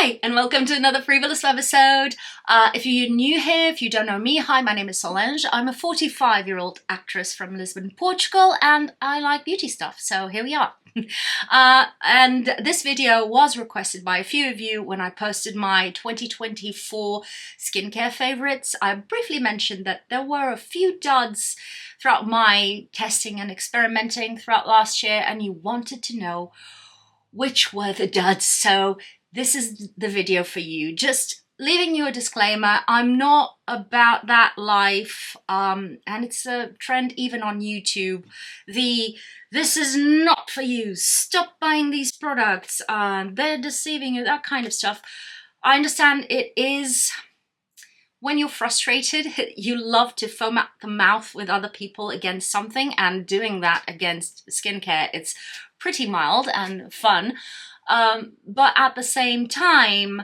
Hi, and welcome to another Free.volous episode. If you're new here, if you don't know me, hi, my name is Solange. I'm a 45-year-old actress from Lisbon, Portugal, and I like beauty stuff, so here we are. And this video was requested by a few of you when I posted my 2024 skincare favorites. I briefly mentioned that there were a few duds throughout my testing and experimenting throughout last year, and you wanted to know which were the duds, so this is the video for you. Just leaving you a disclaimer, I'm not about that life, and it's a trend even on YouTube. This is not for you, stop buying these products, they're deceiving you, that kind of stuff. I understand it is, when you're frustrated, you love to foam at the mouth with other people against something, and doing that against skincare, it's pretty mild and fun. But at the same time,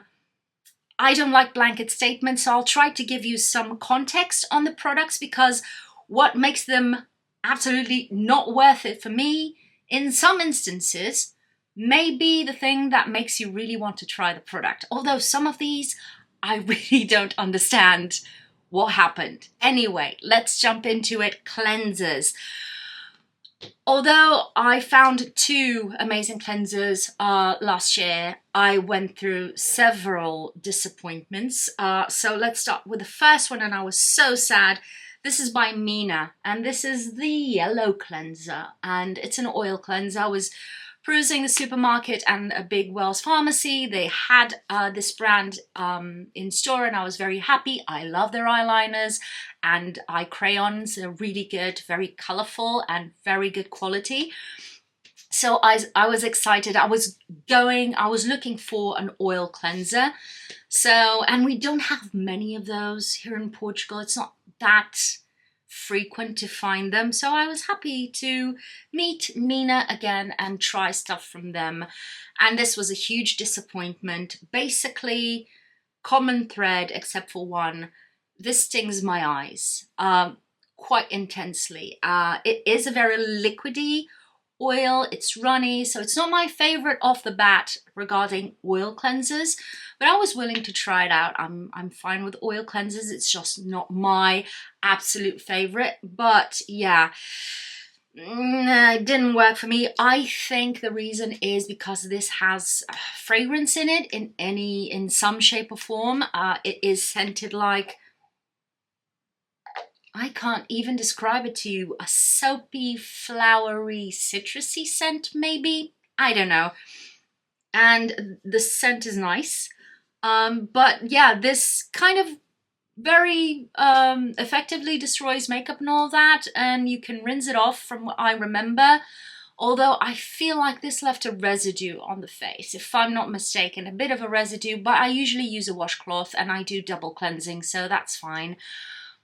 I don't like blanket statements, so I'll try to give you some context on the products, because what makes them absolutely not worth it for me, in some instances, may be the thing that makes you really want to try the product. Although some of these, I really don't understand what happened. Anyway, let's jump into it. Cleansers. Although I found two amazing cleansers last year, I went through several disappointments. So let's start with the first one, and I was so sad. This is by Mina, and this is the yellow cleanser, and it's an oil cleanser. I was perusing the supermarket and a big Wells pharmacy. They had this brand in store, and I was very happy. I love their eyeliners and eye crayons. They're really good, very colorful and very good quality. So I was excited. I was looking for an oil cleanser. So, and we don't have many of those here in Portugal. It's not that frequent to find them, so I was happy to meet Mina again and try stuff from them. And this was a huge disappointment. Basically, common thread except for one: this stings my eyes quite intensely. It is a very liquidy oil, it's runny, so it's not my favorite off the bat regarding oil cleansers, but I was willing to try it out. I'm fine with oil cleansers, it's just not my absolute favorite. But yeah, it didn't work for me. I think the reason is because this has fragrance in it in some shape or form. It is scented like, I can't even describe it to you, a soapy, flowery, citrusy scent maybe? I don't know. And the scent is nice. But yeah, this kind of very effectively destroys makeup and all that, and you can rinse it off from what I remember. Although I feel like this left a residue on the face, if I'm not mistaken, a bit of a residue, but I usually use a washcloth and I do double cleansing, so that's fine.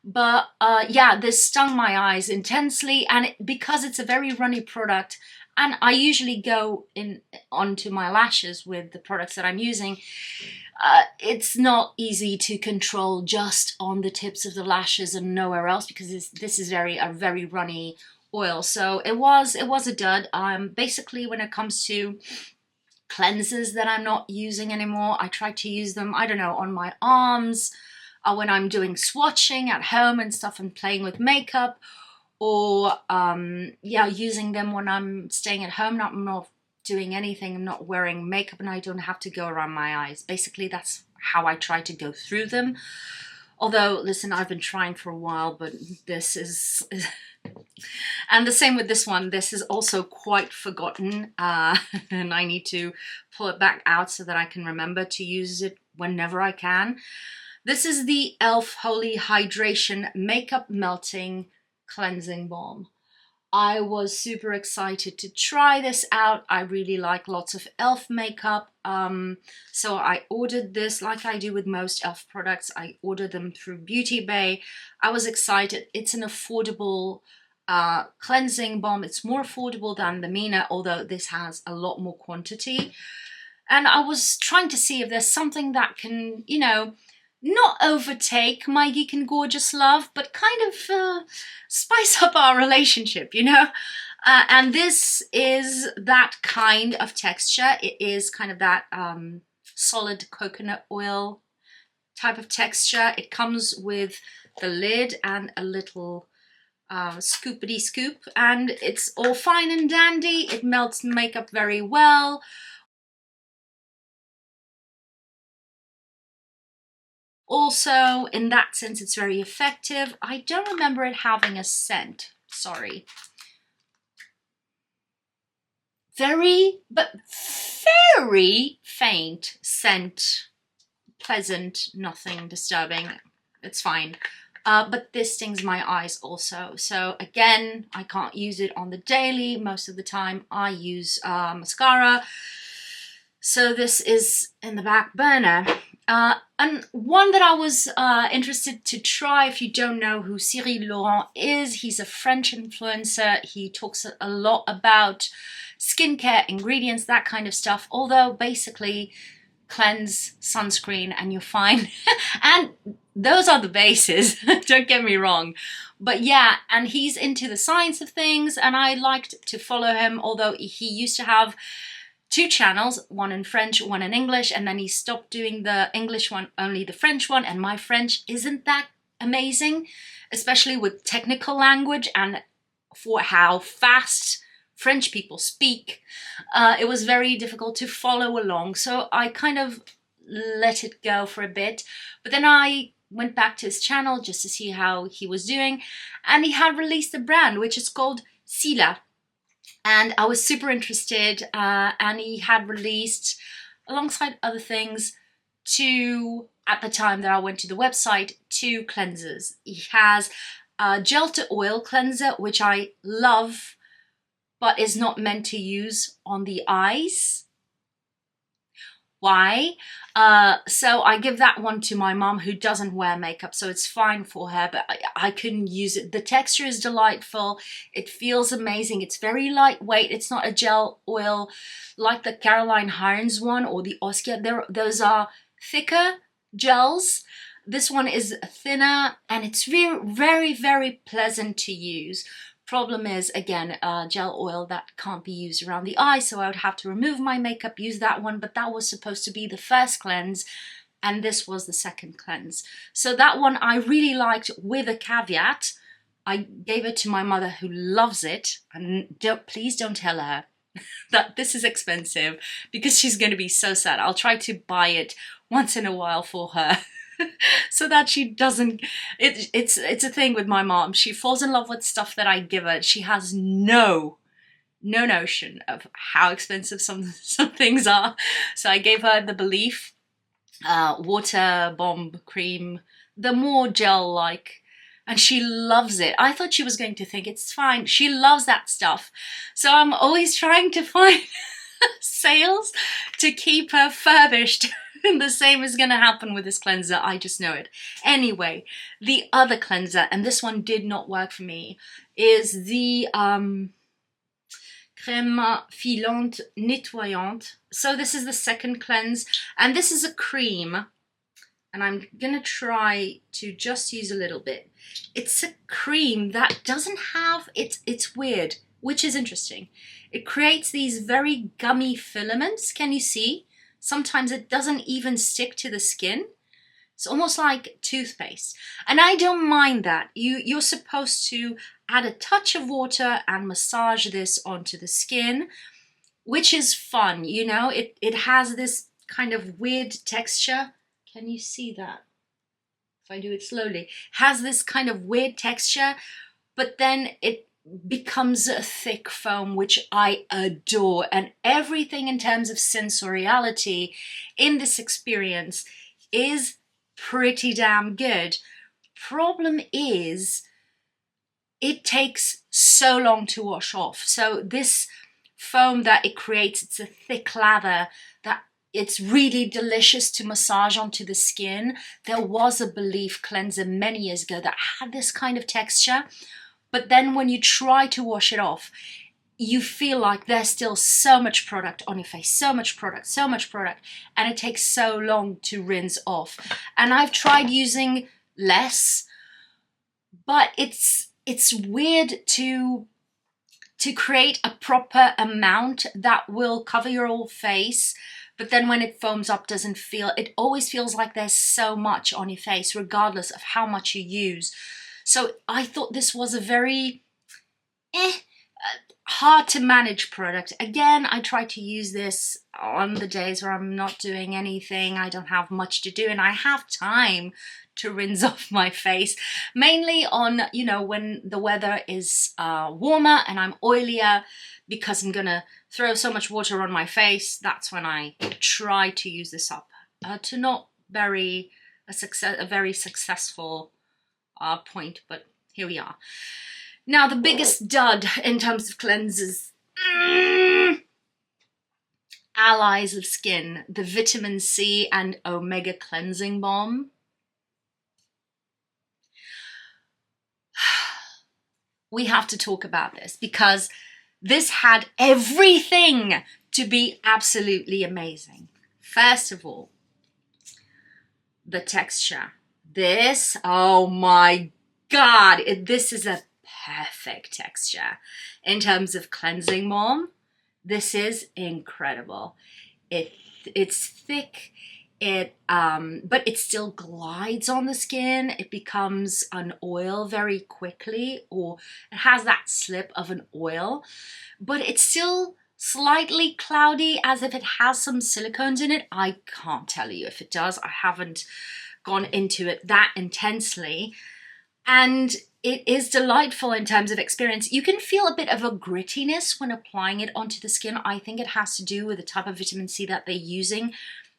But yeah, this stung my eyes intensely, and because it's a very runny product, and I usually go onto my lashes with the products that I'm using, it's not easy to control just on the tips of the lashes and nowhere else, because this is a very runny oil. So it was a dud. Basically, when it comes to cleansers that I'm not using anymore, I try to use them, I don't know, on my arms, when I'm doing swatching at home and stuff and playing with makeup, or yeah, using them when I'm staying at home. I'm not doing anything, I'm not wearing makeup, and I don't have to go around my eyes. Basically, that's how I try to go through them. Although, listen, I've been trying for a while, but this is... And the same with this one. This is also quite forgotten, and I need to pull it back out so that I can remember to use it whenever I can. This is the e.l.f. Holy Hydration Makeup Melting Cleansing Balm. I was super excited to try this out. I really like lots of e.l.f. makeup, so I ordered this like I do with most e.l.f. products. I ordered them through Beauty Bay. I was excited. It's an affordable cleansing balm. It's more affordable than the Mina, although this has a lot more quantity. And I was trying to see if there's something that can, you know, not overtake my Geek and Gorgeous love, but kind of spice up our relationship, you know? And this is that kind of texture. It is kind of that solid coconut oil type of texture. It comes with the lid and a little scoopity scoop, and it's all fine and dandy. It melts makeup very well. Also, in that sense, it's very effective. I don't remember it having a scent, sorry. Very, but very faint scent. Pleasant, nothing disturbing. It's fine. But this stings my eyes also. So again, I can't use it on the daily. Most of the time I use mascara. So this is in the back burner. And one that I was interested to try, if you don't know who Cyril Laurent is, he's a French influencer. He talks a lot about skincare, ingredients, that kind of stuff. Although basically cleanse, sunscreen, and you're fine. And those are the bases, don't get me wrong. But yeah, and he's into the science of things, and I liked to follow him, although he used to have 2 channels, one in French, one in English, and then he stopped doing the English one, only the French one, and my French isn't that amazing, especially with technical language and for how fast French people speak. It was very difficult to follow along, so I kind of let it go for a bit. But then I went back to his channel just to see how he was doing, and he had released a brand which is called Sila. And I was super interested, and he had released, alongside other things, 2, at the time that I went to the website, 2 cleansers. He has a gel to oil cleanser, which I love, but is not meant to use on the eyes. Why? So I give that one to my mom, who doesn't wear makeup, so it's fine for her, but I couldn't use it. The texture is delightful. It feels amazing. It's very lightweight. It's not a gel oil like the Caroline Hirons one or the Oscar. Those are thicker gels. This one is thinner, and it's very, very, very pleasant to use. Problem is, again, gel oil that can't be used around the eye, so I would have to remove my makeup, use that one, but that was supposed to be the first cleanse, and this was the second cleanse. So that one I really liked, with a caveat. I gave it to my mother, who loves it, and please don't tell her that this is expensive, because she's going to be so sad. I'll try to buy it once in a while for her. So that she doesn't, it's a thing with my mom. She falls in love with stuff that I give her. She has no notion of how expensive some things are. So I gave her the Belief water bomb cream, the more gel-like, and she loves it. I thought she was going to think it's fine. She loves that stuff. So I'm always trying to find sales to keep her furbished. The same is going to happen with this cleanser, I just know it. Anyway, the other cleanser, and this one did not work for me, is the crème filante nettoyante. So this is the second cleanse, and this is a cream, and I'm going to try to just use a little bit. It's a cream that doesn't have, it's weird, which is interesting. It creates these very gummy filaments, can you see? Sometimes it doesn't even stick to the skin. It's almost like toothpaste. And I don't mind that. You're supposed to add a touch of water and massage this onto the skin, which is fun, you know? It has this kind of weird texture. Can you see that? If I do it slowly. It has this kind of weird texture, but then it becomes a thick foam, which I adore, and everything in terms of sensoriality in this experience is pretty damn good. Problem is, it takes so long to wash off. So this foam that it creates, it's a thick lather that it's really delicious to massage onto the skin. There was a Belief cleanser many years ago that had this kind of texture, but then when you try to wash it off, you feel like there's still so much product on your face, so much product, and it takes so long to rinse off. And I've tried using less, but it's weird to create a proper amount that will cover your whole face, but then when it foams up, it always feels like there's so much on your face, regardless of how much you use. So I thought this was a very hard to manage product. Again, I try to use this on the days where I'm not doing anything, I don't have much to do, and I have time to rinse off my face, mainly on, you know, when the weather is warmer and I'm oilier, because I'm gonna throw so much water on my face. That's when I try to use this up to not very a very successful point, but here we are. Now, the biggest dud in terms of cleansers, Allies of Skin, the vitamin C and omega cleansing balm. We have to talk about this because this had everything to be absolutely amazing. First of all, the texture. This, oh my God, this is a perfect texture in terms of cleansing balm. This is incredible. It's thick, but it still glides on the skin. It becomes an oil very quickly, or it has that slip of an oil, but it's still slightly cloudy, as if it has some silicones in it. I can't tell you if it does. I haven't gone into it that intensely. And it is delightful in terms of experience. You can feel a bit of a grittiness when applying it onto the skin. I think it has to do with the type of vitamin C that they're using.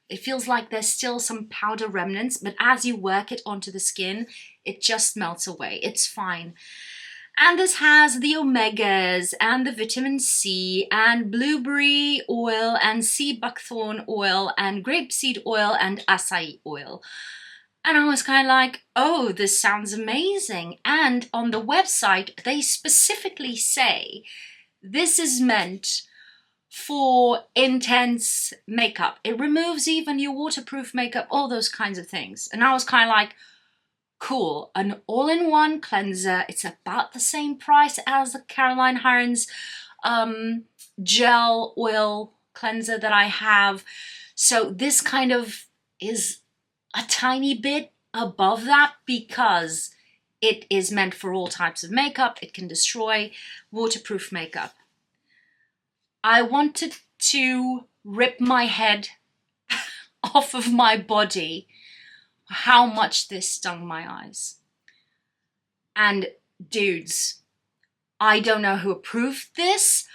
It feels like there's still some powder remnants, but as you work it onto the skin, it just melts away. It's fine. And this has the omegas and the vitamin C and blueberry oil and sea buckthorn oil and grapeseed oil and acai oil. And I was kind of like, oh, this sounds amazing. And on the website, they specifically say this is meant for intense makeup. It removes even your waterproof makeup, all those kinds of things. And I was kind of like, cool, an all-in-one cleanser. It's about the same price as the Caroline Hirons gel oil cleanser that I have. So this kind of is a tiny bit above that because it is meant for all types of makeup. It can destroy waterproof makeup. I wanted to rip my head off of my body how much this stung my eyes. And dudes, I don't know who approved this.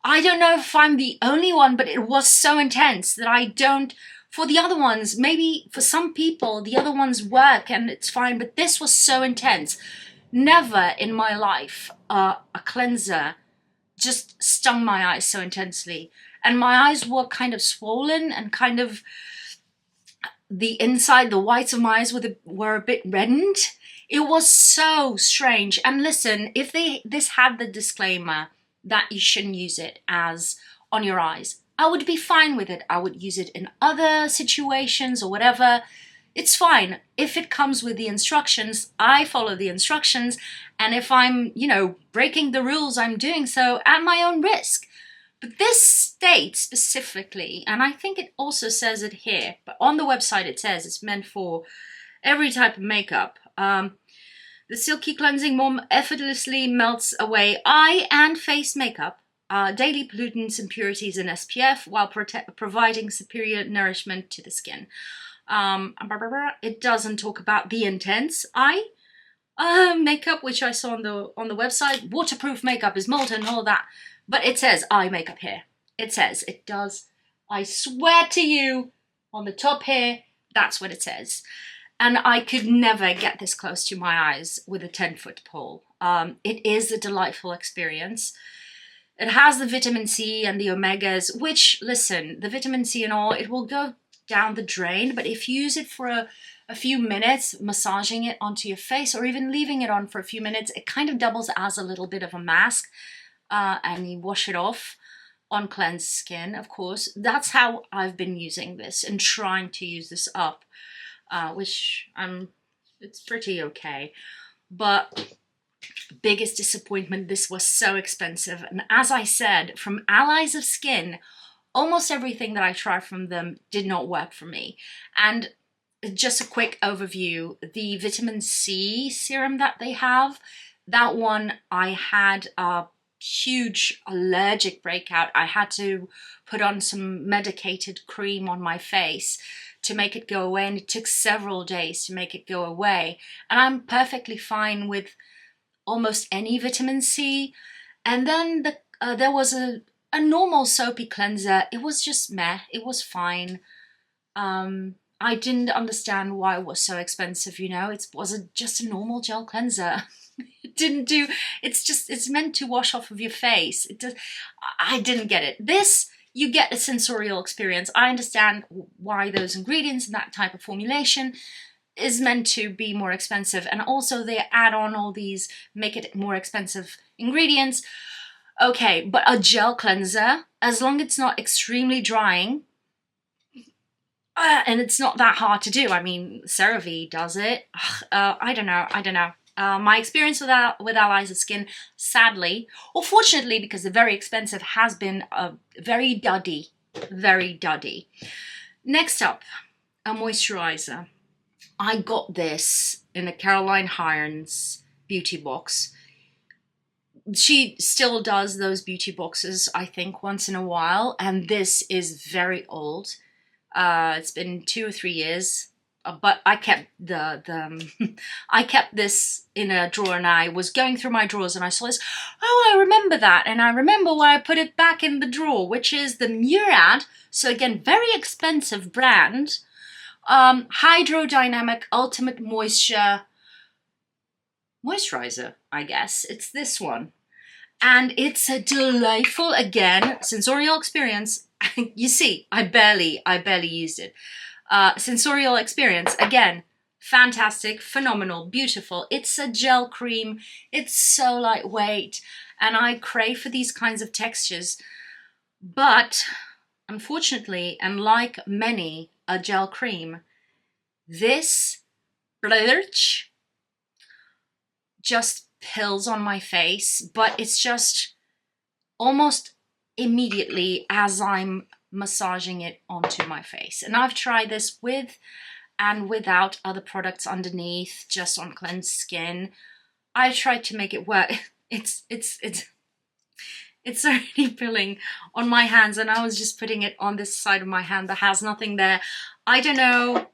I don't know if I'm the only one, but it was so intense that I don't. For the other ones, maybe for some people, the other ones work and it's fine, but this was so intense. Never in my life a cleanser just stung my eyes so intensely. And my eyes were kind of swollen and kind of, the inside, the whites of my eyes were a bit reddened. It was so strange. And listen, if this had the disclaimer that you shouldn't use it as on your eyes, I would be fine with it. I would use it in other situations or whatever. It's fine. If it comes with the instructions, I follow the instructions. And if I'm, breaking the rules, I'm doing so at my own risk. But this states specifically, and I think it also says it here, but on the website it says it's meant for every type of makeup. The silky cleansing balm effortlessly melts away eye and face makeup, daily pollutants, impurities, and SPF while providing superior nourishment to the skin. It doesn't talk about the intense eye makeup, which I saw on the website. Waterproof makeup is molten and all that, but it says eye makeup here. It says it does. I swear to you, on the top here, that's what it says. And I could never get this close to my eyes with a 10-foot pole. It is a delightful experience. It has the vitamin C and the omegas, which, listen, the vitamin C and all, it will go down the drain. But if you use it for a few minutes, massaging it onto your face or even leaving it on for a few minutes, it kind of doubles as a little bit of a mask. And you wash it off on cleansed skin, of course. That's how I've been using this and trying to use this up, which it's pretty okay. But biggest disappointment, this was so expensive. And as I said, from Allies of Skin, almost everything that I tried from them did not work for me. And just a quick overview, the vitamin C serum that they have, that one I had a huge allergic breakout. I had to put on some medicated cream on my face to make it go away, and it took several days to make it go away. And I'm perfectly fine with almost any vitamin C. And then there was a normal soapy cleanser. It was just meh. It was fine. I didn't understand why it was so expensive, you know. It wasn't just a normal gel cleanser. It didn't do, it's meant to wash off of your face. I didn't get it. This, you get a sensorial experience. I understand why those ingredients and that type of formulation is meant to be more expensive. And also they add on all these, make it more expensive ingredients. Okay, but a gel cleanser, as long as it's not extremely drying, and it's not that hard to do. I mean, CeraVe does it. I don't know. My experience with Alizah Skin, sadly, or fortunately, because they're very expensive, has been very duddy. Very duddy. Next up, a moisturizer. I got this in a Caroline Hirons beauty box. She still does those beauty boxes, I think, once in a while, and this is very old. It's been 2 or 3 years, but I kept I kept this in a drawer, and I was going through my drawers and I saw this. Oh, I remember that, and I remember why I put it back in the drawer, which is the Murad. So again, very expensive brand. Hydrodynamic Ultimate Moisture Moisturizer, I guess. It's this one. And it's a delightful, again, sensorial experience. You see, I barely used it. Sensorial experience, again, fantastic, phenomenal, beautiful. It's a gel cream. It's so lightweight. And I crave for these kinds of textures. But unfortunately, and like many a gel cream, this blurch just pills on my face, but it's just almost immediately as I'm massaging it onto my face. And I've tried this with and without other products underneath, just on cleansed skin. I tried to make it work. It's already pilling on my hands, and I was just putting it on this side of my hand that has nothing there. I don't know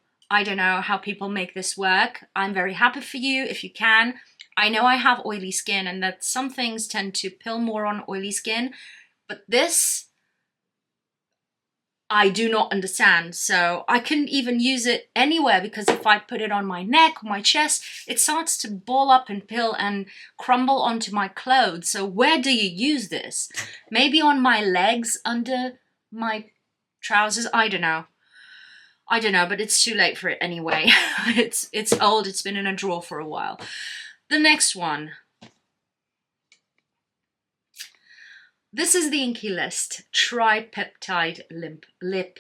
how people make this work. I'm very happy for you if you can. I know I have oily skin, and that some things tend to pill more on oily skin, but this, I do not understand. So I couldn't even use it anywhere, because if I put it on my neck or my chest, it starts to ball up and pill and crumble onto my clothes. So where do you use this? Maybe on my legs, under my trousers? I don't know, but it's too late for it anyway. It's old, it's been in a drawer for a while. The next one. This is the Inky List Tripeptide Lip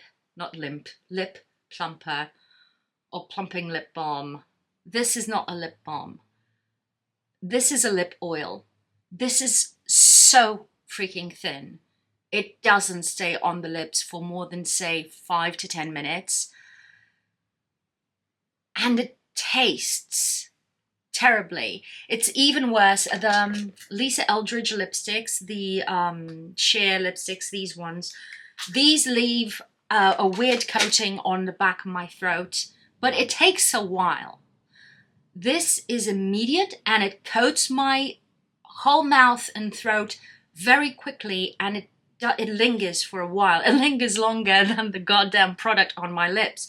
Plumper or Plumping Lip Balm. This is not a lip balm. This is a lip oil. This is so freaking thin. It doesn't stay on the lips for more than, say, 5 to 10 minutes. And it tastes terribly. It's even worse. The Lisa Eldridge lipsticks, the sheer lipsticks, these ones, these leave a weird coating on the back of my throat, but it takes a while. This is immediate, and it coats my whole mouth and throat very quickly, and it lingers for a while. It lingers longer than the goddamn product on my lips.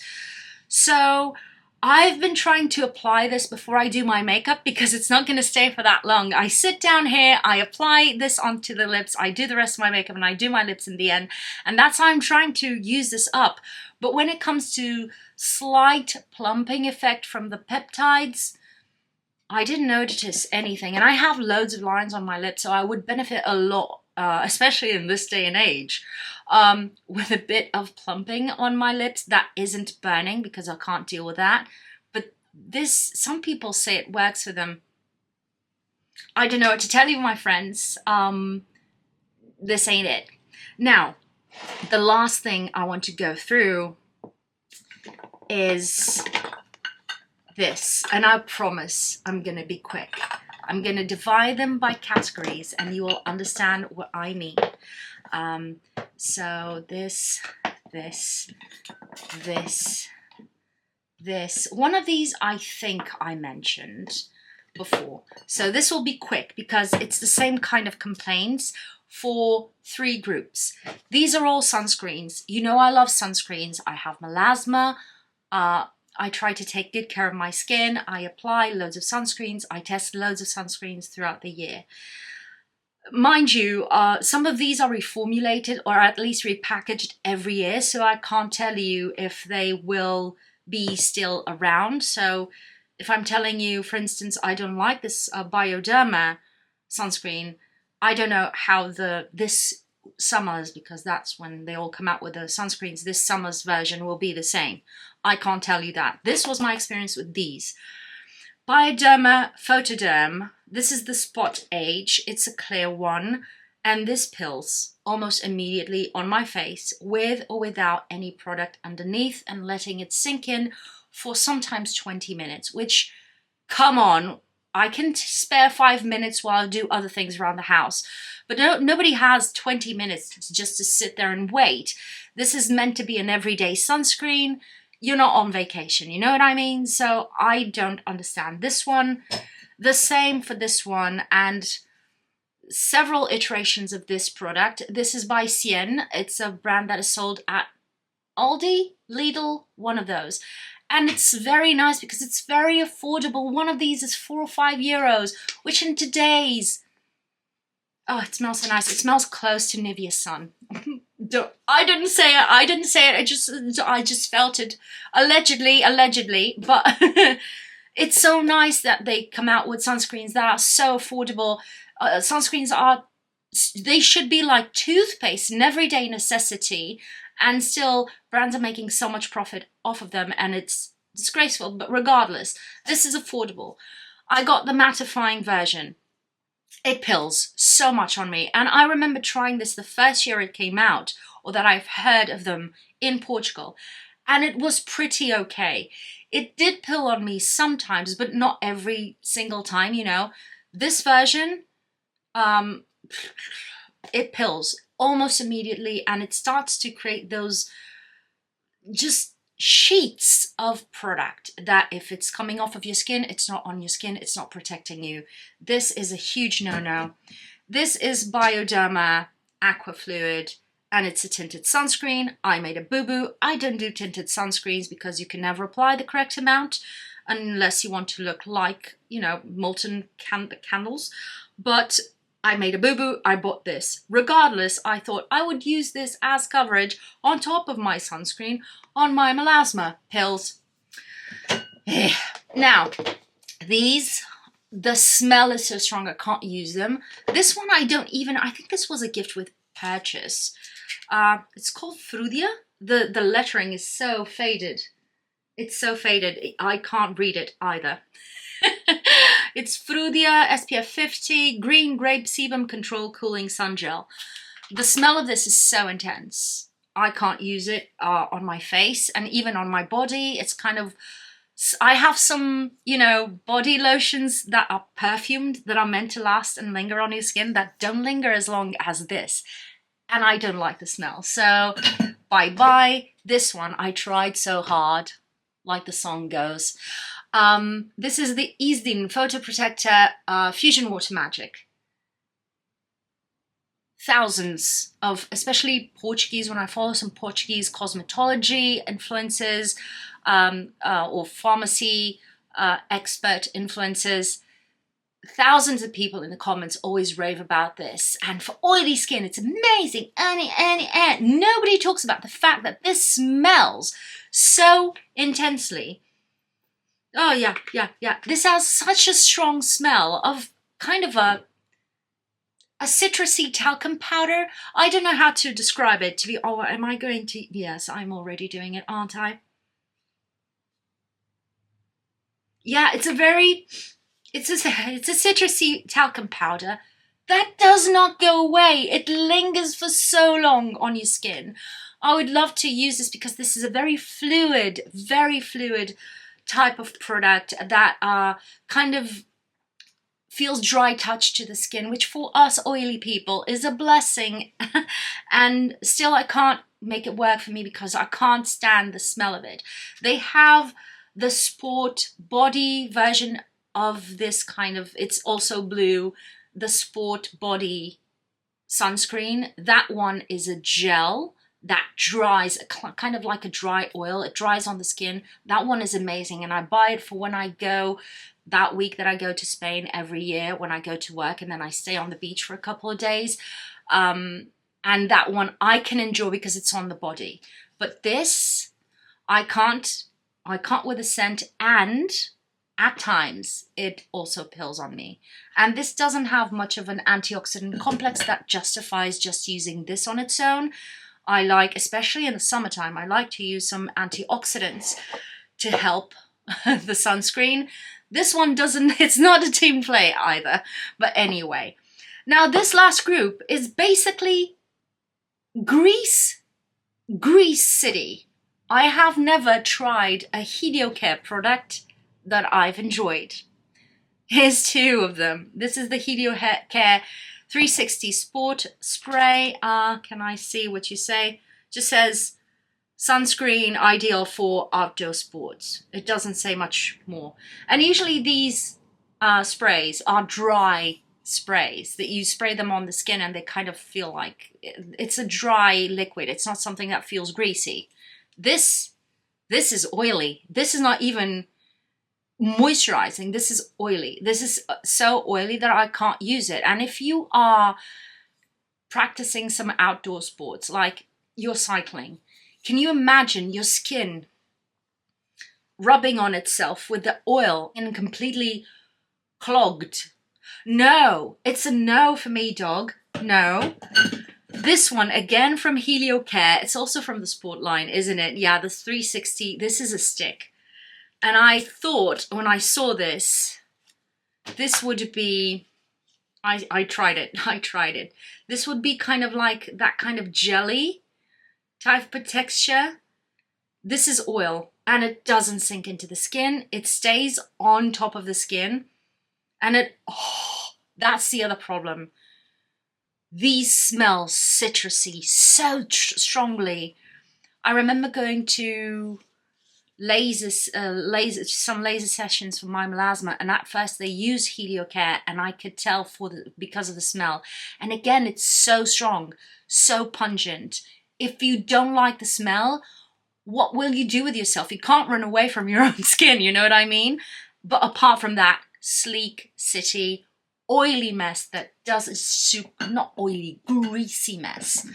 So I've been trying to apply this before I do my makeup, because it's not going to stay for that long. I sit down here, I apply this onto the lips, I do the rest of my makeup, and I do my lips in the end. And that's how I'm trying to use this up. But when it comes to slight plumping effect from the peptides, I didn't notice anything. And I have loads of lines on my lips, so I would benefit a lot, especially in this day and age, with a bit of plumping on my lips that isn't burning, because I can't deal with that. But this, some people say it works for them. I don't know what to tell you, my friends. This ain't it. Now, the last thing I want to go through is this, and I promise I'm gonna be quick. I'm gonna divide them by categories and you will understand what I mean. So this. One of these I think I mentioned before. So this will be quick because it's the same kind of complaints for 3 groups. These are all sunscreens. You know I love sunscreens. I have melasma. I try to take good care of my skin. I apply loads of sunscreens. I test loads of sunscreens throughout the year. Mind you, some of these are reformulated or at least repackaged every year, so I can't tell you if they will be still around. So if I'm telling you, for instance, I don't like this Bioderma sunscreen, I don't know how this summer's, because that's when they all come out with the sunscreens, this summer's version will be the same. I can't tell you that. This was my experience with these. Bioderma Photoderm, this is the Spot Age, it's a clear one, and this pills almost immediately on my face with or without any product underneath and letting it sink in for sometimes 20 minutes, which, come on, I can spare 5 minutes while I do other things around the house, but nobody has 20 minutes just to sit there and wait. This is meant to be an everyday sunscreen. You're not on vacation, you know what I mean? So I don't understand this one. The same for this one and several iterations of this product. This is by Cien. It's a brand that is sold at Aldi, Lidl, one of those. And it's very nice because it's very affordable. One of these is 4 or 5 euros, which in today's... Oh, it smells so nice. It smells close to Nivea Sun. I didn't say it. I just felt it. Allegedly. But it's so nice that they come out with sunscreens that are so affordable. They should be like toothpaste, an everyday necessity. And still, brands are making so much profit off of them. And it's disgraceful. But regardless, this is affordable. I got the mattifying version. It pills so much on me. And I remember trying this the first year it came out, or that I've heard of them in Portugal. And it was pretty okay. It did pill on me sometimes, but not every single time, you know. This version, it pills almost immediately and it starts to create those just sheets of product that if it's coming off of your skin, it's not on your skin, it's not protecting you. This is a huge no-no. This is Bioderma Aqua Fluid and it's a tinted sunscreen. I made a boo-boo. I don't do tinted sunscreens because you can never apply the correct amount unless you want to look like, you know, molten candles. But I made a boo-boo, I bought this. Regardless, I thought I would use this as coverage on top of my sunscreen on my melasma pills. Now, these, the smell is so strong I can't use them. This one I think this was a gift with purchase. It's called Frudia. The lettering is so faded. It's so faded, I can't read it either. It's Frudia SPF 50 Green Grape Sebum Control Cooling Sun Gel. The smell of this is so intense. I can't use it on my face and even on my body. It's kind of... I have some, you know, body lotions that are perfumed that are meant to last and linger on your skin that don't linger as long as this. And I don't like the smell. So, bye-bye. This one, I tried so hard, like the song goes. This is the Isdin Photo Protector Fusion Water Magic. Thousands of, especially Portuguese, when I follow some Portuguese cosmetology influencers or pharmacy expert influencers, thousands of people in the comments always rave about this. And for oily skin, it's amazing. And nobody talks about the fact that this smells so intensely. Oh, yeah. This has such a strong smell of kind of a citrusy talcum powder. I don't know how to describe it. Am I going to? Yes, I'm already doing it, aren't I? Yeah, it's a citrusy talcum powder that does not go away. It lingers for so long on your skin. I would love to use this because this is a very fluid type of product that kind of feels dry touch to the skin, which for us oily people is a blessing. And still I can't make it work for me because I can't stand the smell of it. They have the sport body version of this kind of, it's also blue, the sport body sunscreen. That one is a gel that dries, kind of like a dry oil. It dries on the skin. That one is amazing, and I buy it for when I go, that week that I go to Spain every year when I go to work, and then I stay on the beach for a couple of days. And that one I can enjoy because it's on the body. But this, I can't with the scent, and at times it also pills on me. And this doesn't have much of an antioxidant complex that justifies just using this on its own. I like, especially in the summertime, I like to use some antioxidants to help the sunscreen. This one doesn't, it's not a team play either. But anyway, now this last group is basically Greece City. I have never tried a Heliocare product that I've enjoyed. Here's two of them. This is the Heliocare 360 Sport Spray. Can I see what you say? Just says sunscreen ideal for outdoor sports. It doesn't say much more. And usually these sprays are dry sprays that you spray them on the skin and they kind of feel like it's a dry liquid. It's not something that feels greasy. This is oily. This is not even moisturizing. This is oily. This is so oily that I can't use it. And if you are practicing some outdoor sports like you're cycling, can you imagine your skin rubbing on itself with the oil and completely clogged? No, it's a no for me, dog. No. This one, again from Heliocare, it's also from the Sport line, isn't it? Yeah, the 360, this is a stick. And I thought when I saw this, this would be, I tried it. This would be kind of like that kind of jelly type of texture. This is oil and it doesn't sink into the skin. It stays on top of the skin and that's the other problem. These smell citrusy so strongly. I remember going to some laser sessions for my melasma, and at first they used Heliocare and I could tell because of the smell. And again, it's so strong, so pungent. If you don't like the smell, what will you do with yourself? You can't run away from your own skin, you know what I mean? But apart from that, sleek city, oily mess that does not oily, greasy mess.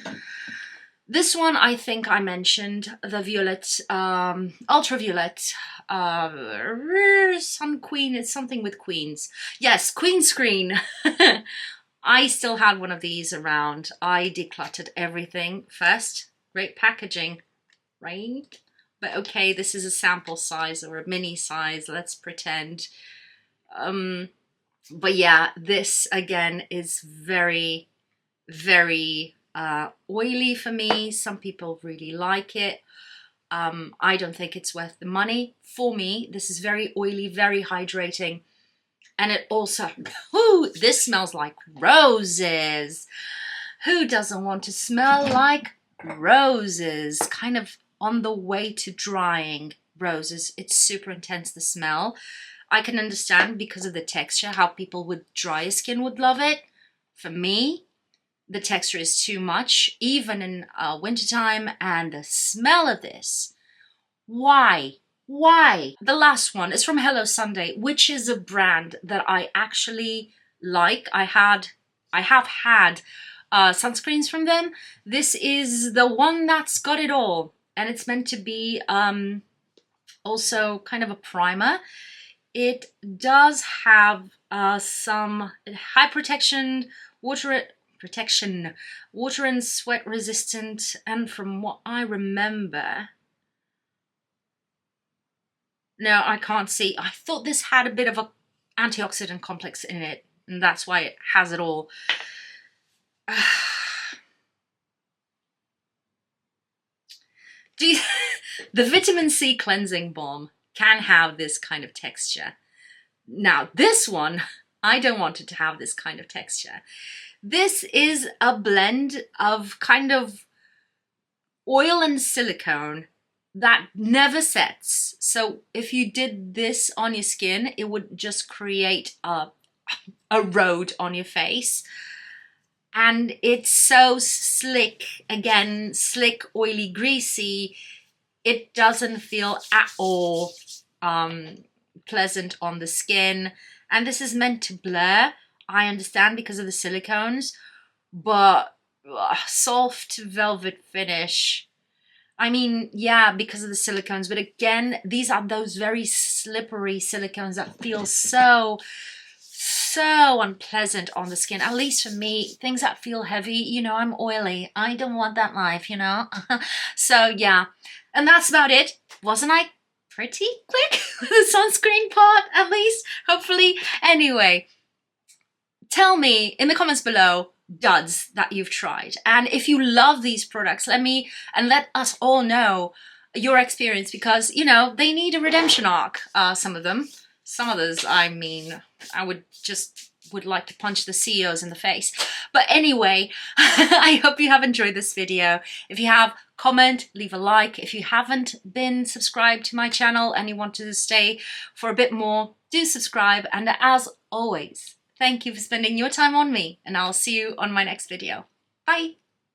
This one, I think I mentioned, the violet, ultraviolet, Sun Queen, it's something with queens. Yes, Queen Screen. I still had one of these around. I decluttered everything first. Great packaging, right? But okay, this is a sample size or a mini size, let's pretend. But yeah, this again is very, very oily for me. Some people really like it. I don't think it's worth the money. For me, this is very oily, very hydrating. And it also, this smells like roses. Who doesn't want to smell like roses? Kind of on the way to drying roses. It's super intense, the smell. I can understand because of the texture how people with dry skin would love it. For me, the texture is too much, even in wintertime, and the smell of this. Why? Why? The last one is from Hello Sunday, which is a brand that I actually like. I have had sunscreens from them. This is the one that's got it all, and it's meant to be also kind of a primer. It does have some high protection, water and sweat resistant, and from what I remember, no, I can't see. I thought this had a bit of an antioxidant complex in it. and that's why it has it all. The vitamin C cleansing balm can have this kind of texture. Now this one, I don't want it to have this kind of texture. This is a blend of kind of oil and silicone that never sets. So if you did this on your skin, it would just create a road on your face. And it's so slick, again, slick, oily, greasy. It doesn't feel at all pleasant on the skin. And this is meant to blur, I understand, because of the silicones, but soft velvet finish. I mean, yeah, because of the silicones, but again, these are those very slippery silicones that feel so unpleasant on the skin. At least for me, things that feel heavy, you know, I'm oily. I don't want that life, you know? So yeah, and that's about it. Wasn't I pretty quick with the sunscreen part, at least? Hopefully. Anyway, tell me in the comments below duds that you've tried. And if you love these products, let us all know your experience, because, you know, they need a redemption arc, some of them. Some others, I mean, I would like to punch the CEOs in the face. But anyway, I hope you have enjoyed this video. If you have, comment, leave a like. If you haven't been subscribed to my channel and you want to stay for a bit more, do subscribe. And as always, thank you for spending your time on me, and I'll see you on my next video. Bye.